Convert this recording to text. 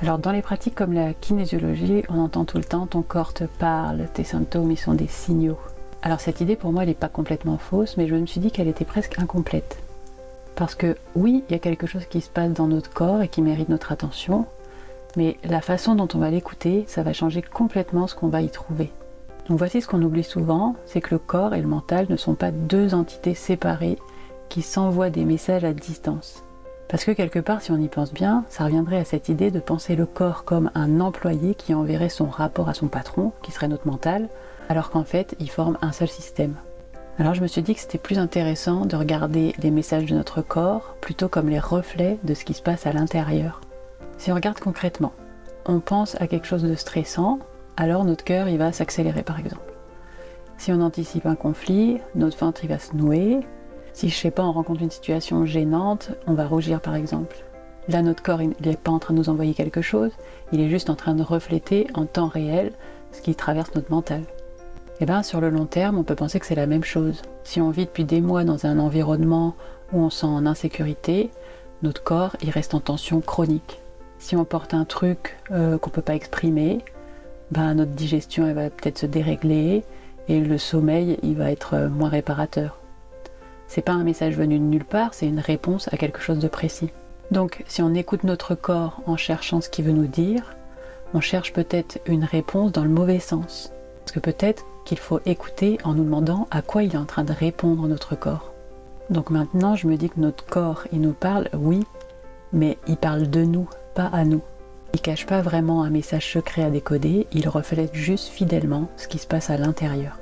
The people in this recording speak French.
Alors dans les pratiques comme la kinésiologie, on entend tout le temps ton corps te parle, tes symptômes ils sont des signaux. Alors cette idée pour moi elle n'est pas complètement fausse, mais je me suis dit qu'elle était presque incomplète. Parce que oui, il y a quelque chose qui se passe dans notre corps et qui mérite notre attention, mais la façon dont on va l'écouter, ça va changer complètement ce qu'on va y trouver. Donc voici ce qu'on oublie souvent, c'est que le corps et le mental ne sont pas deux entités séparées qui s'envoient des messages à distance. Parce que quelque part, si on y pense bien, ça reviendrait à cette idée de penser le corps comme un employé qui enverrait son rapport à son patron, qui serait notre mental, alors qu'en fait, ils forment un seul système. Alors je me suis dit que c'était plus intéressant de regarder les messages de notre corps plutôt comme les reflets de ce qui se passe à l'intérieur. Si on regarde concrètement, on pense à quelque chose de stressant, alors notre cœur il va s'accélérer par exemple. Si on anticipe un conflit, notre ventre il va se nouer. Si je sais pas, on rencontre une situation gênante, on va rougir par exemple. Là notre corps il n'est pas en train de nous envoyer quelque chose, il est juste en train de refléter en temps réel ce qui traverse notre mental. Et bien sur le long terme, on peut penser que c'est la même chose. Si on vit depuis des mois dans un environnement où on sent en insécurité, notre corps il reste en tension chronique. Si on porte un truc qu'on peut pas exprimer, ben notre digestion elle va peut-être se dérégler et le sommeil il va être moins réparateur. C'est pas un message venu de nulle part, c'est une réponse à quelque chose de précis. Donc si on écoute notre corps en cherchant ce qu'il veut nous dire, on cherche peut-être une réponse dans le mauvais sens. Parce que peut-être qu'il faut écouter en nous demandant à quoi il est en train de répondre notre corps. Donc maintenant je me dis que notre corps il nous parle, oui, mais il parle de nous, pas à nous. Il cache pas vraiment un message secret à décoder, il reflète juste fidèlement ce qui se passe à l'intérieur.